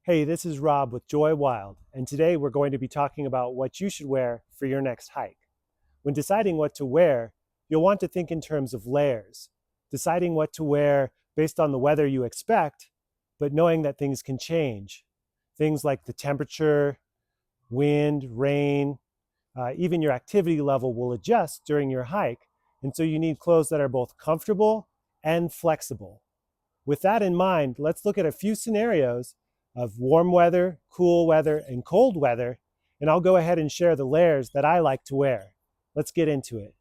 Hey, this is Rob with Joy Wild, and today we're going to be talking about what you should wear for your next hike. When deciding what to wear, you'll want to think in terms of layers, deciding what to wear based on the weather you expect, but knowing that things can change. Things like the temperature, wind, rain, even your activity level will adjust during your hike, and so you need clothes that are both comfortable and flexible. With that in mind, let's look at a few scenarios of warm weather, cool weather, and cold weather, and I'll go ahead and share the layers that I like to wear. Let's get into it.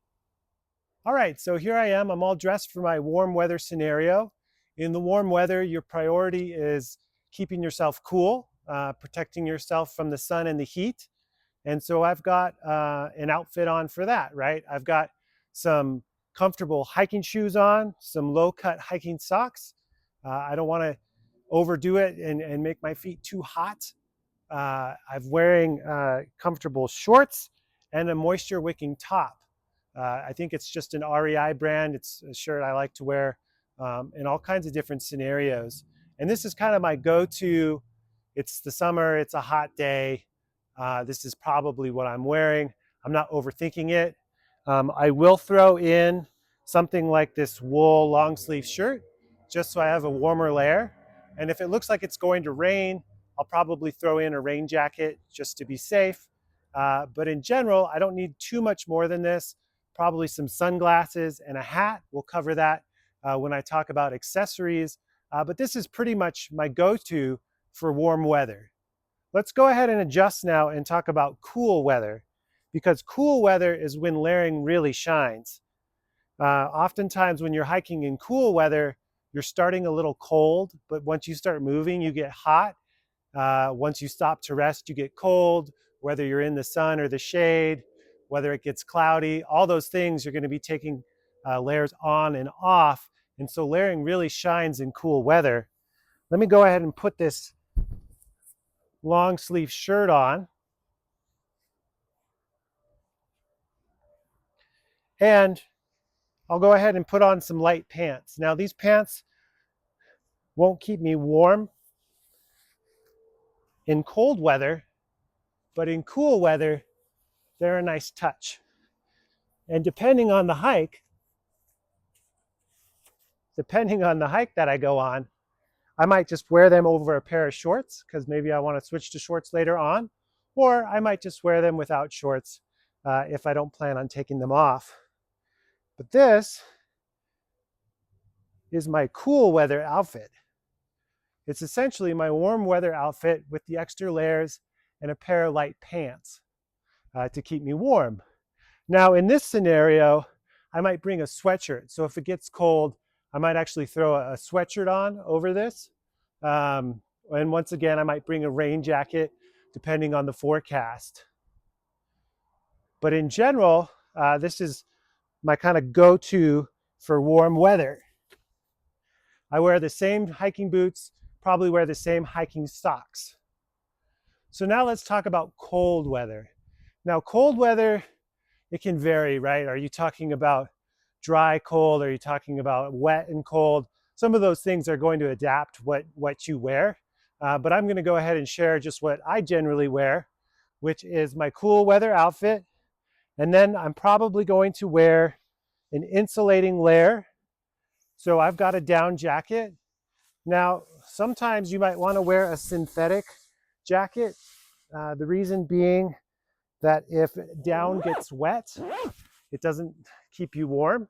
All right, so here I am. I'm all dressed for my warm weather scenario. In the warm weather, your priority is keeping yourself cool, protecting yourself from the sun and the heat. And so I've got an outfit on for that, right? I've got some comfortable hiking shoes on, some low-cut hiking socks. I don't want to overdo it and make my feet too hot. I'm wearing comfortable shorts and a moisture wicking top. I think it's just an REI brand. It's a shirt I like to wear in all kinds of different scenarios. And this is kind of my go-to. It's the summer, it's a hot day. This is probably what I'm wearing. I'm not overthinking it. I will throw in something like this wool long sleeve shirt just so I have a warmer layer. And if it looks like it's going to rain, I'll probably throw in a rain jacket just to be safe. But in general, I don't need too much more than this. Probably some sunglasses and a hat will cover that when I talk about accessories. But this is pretty much my go-to for warm weather. Let's go ahead and adjust now and talk about cool weather, because cool weather is when layering really shines. Oftentimes when you're hiking in cool weather, you're starting a little cold, but once you start moving, you get hot. Once you stop to rest, you get cold, whether you're in the sun or the shade, whether it gets cloudy, all those things you're going to be taking layers on and off. And so layering really shines in cool weather. Let me go ahead and put this long sleeve shirt on. And I'll go ahead and put on some light pants. Now these pants won't keep me warm in cold weather, but in cool weather, they're a nice touch. And depending on the hike that I go on, I might just wear them over a pair of shorts because maybe I want to switch to shorts later on, or I might just wear them without shorts if I don't plan on taking them off. But this is my cool weather outfit. It's essentially my warm weather outfit with the extra layers and a pair of light pants to keep me warm. Now in this scenario, I might bring a sweatshirt. So if it gets cold, I might actually throw a sweatshirt on over this. And once again, I might bring a rain jacket depending on the forecast. But in general, this is my kind of go-to for warm weather. I wear the same hiking boots, probably wear the same hiking socks. So now let's talk about cold weather. Now cold weather, it can vary, right? Are you talking about dry cold? Are you talking about wet and cold? Some of those things are going to adapt what you wear. But I'm going to go ahead and share just what I generally wear, which is my cool weather outfit. And then I'm probably going to wear an insulating layer. So I've got a down jacket. Now, sometimes you might want to wear a synthetic jacket. The reason being that if down gets wet, it doesn't keep you warm.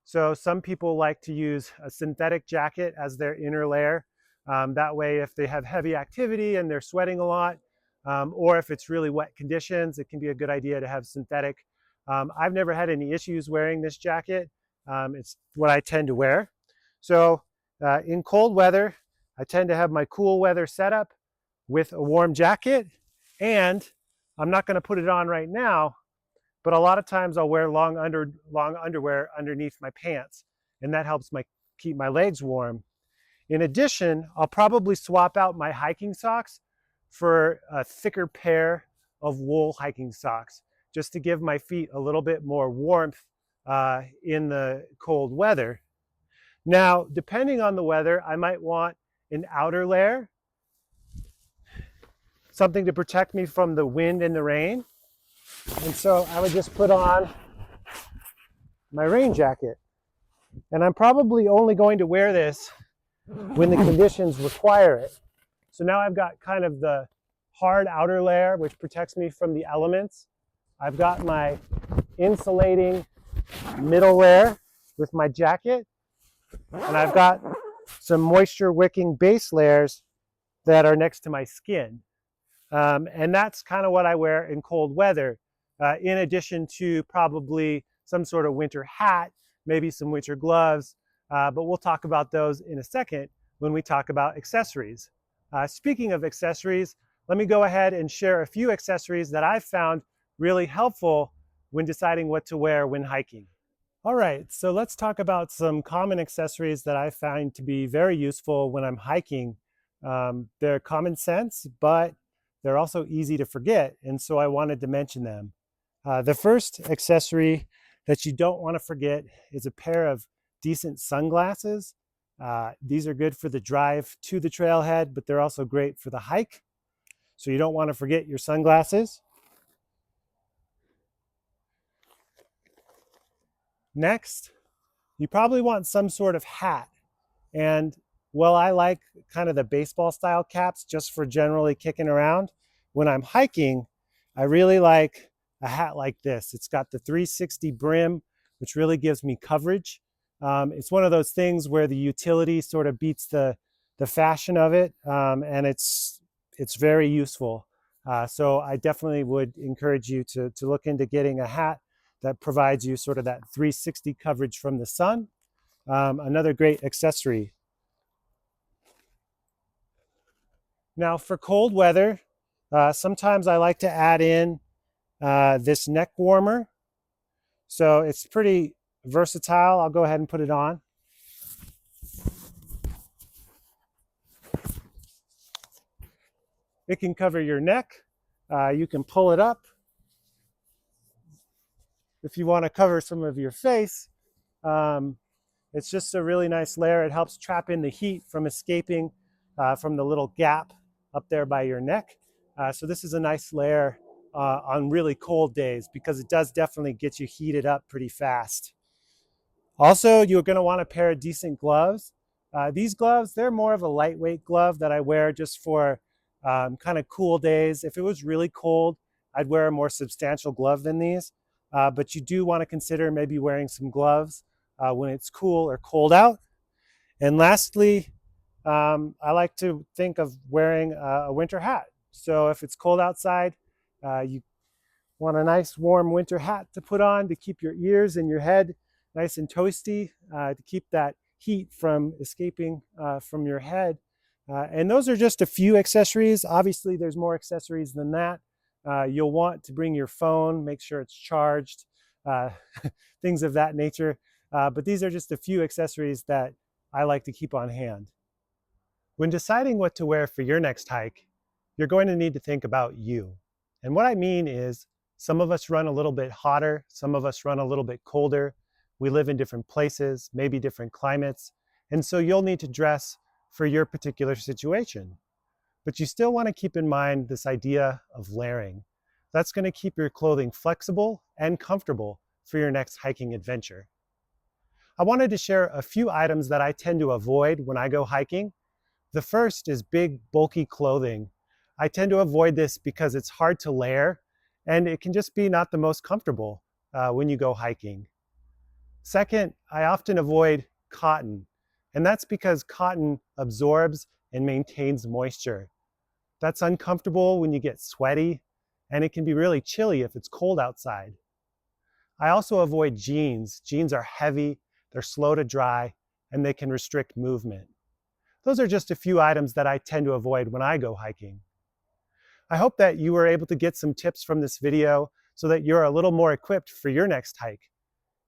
So some people like to use a synthetic jacket as their inner layer. That way, if they have heavy activity and they're sweating a lot, or if it's really wet conditions, it can be a good idea to have synthetic. I've never had any issues wearing this jacket. It's what I tend to wear. So in cold weather, I tend to have my cool weather setup with a warm jacket, and I'm not going to put it on right now, but a lot of times I'll wear long underwear underneath my pants, and that helps keep my legs warm. In addition, I'll probably swap out my hiking socks for a thicker pair of wool hiking socks, just to give my feet a little bit more warmth in the cold weather. Now, depending on the weather, I might want an outer layer. something to protect me from the wind and the rain. And so I would just put on my rain jacket. And I'm probably only going to wear this when the conditions require it. So now I've got kind of the hard outer layer, which protects me from the elements. I've got my insulating middle layer with my jacket. And I've got some moisture wicking base layers that are next to my skin. And that's kind of what I wear in cold weather, in addition to probably some sort of winter hat, maybe some winter gloves, but we'll talk about those in a second when we talk about accessories. Speaking of accessories, let me go ahead and share a few accessories that I've found really helpful when deciding what to wear when hiking. All right, so let's talk about some common accessories that I find to be very useful when I'm hiking. They're common sense, but they're also easy to forget, and so I wanted to mention them. The first accessory that you don't want to forget is a pair of decent sunglasses. These are good for the drive to the trailhead, but they're also great for the hike. So you don't want to forget your sunglasses. Next, you probably want some sort of hat. And while I like kind of the baseball style caps just for generally kicking around, when I'm hiking, I really like a hat like this. It's got the 360 brim, which really gives me coverage. It's one of those things where the utility sort of beats the fashion of it, and it's very useful. So I definitely would encourage you to look into getting a hat that provides you sort of that 360 coverage from the sun. Another great accessory. Now for cold weather, sometimes I like to add in this neck warmer. So it's pretty versatile. I'll go ahead and put it on. It can cover your neck. You can pull it up. If you want to cover some of your face, it's just a really nice layer. It helps trap in the heat from escaping from the little gap up there by your neck. So this is a nice layer on really cold days because it does definitely get you heated up pretty fast. Also, you're going to want a pair of decent gloves. These gloves, they're more of a lightweight glove that I wear just for kind of cool days. If it was really cold, I'd wear a more substantial glove than these. But you do want to consider maybe wearing some gloves when it's cool or cold out. And lastly, I like to think of wearing a winter hat. So if it's cold outside, you want a nice warm winter hat to put on to keep your ears and your head nice and toasty, to keep that heat from escaping from your head. And those are just a few accessories. Obviously, there's more accessories than that. You'll want to bring your phone, make sure it's charged, things of that nature. But these are just a few accessories that I like to keep on hand. When deciding what to wear for your next hike, you're going to need to think about you. And what I mean is, some of us run a little bit hotter, some of us run a little bit colder. We live in different places, maybe different climates, and so you'll need to dress for your particular situation. But you still want to keep in mind this idea of layering. That's going to keep your clothing flexible and comfortable for your next hiking adventure. I wanted to share a few items that I tend to avoid when I go hiking. The first is big, bulky clothing. I tend to avoid this because it's hard to layer, and it can just be not the most comfortable when you go hiking. Second, I often avoid cotton, and that's because cotton absorbs and maintains moisture. That's uncomfortable when you get sweaty, and it can be really chilly if it's cold outside. I also avoid jeans. Jeans are heavy, they're slow to dry, and they can restrict movement. Those are just a few items that I tend to avoid when I go hiking. I hope that you were able to get some tips from this video so that you're a little more equipped for your next hike.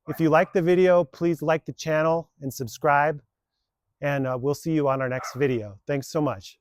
If you like the video, please like the channel and subscribe, and we'll see you on our next video. Thanks so much.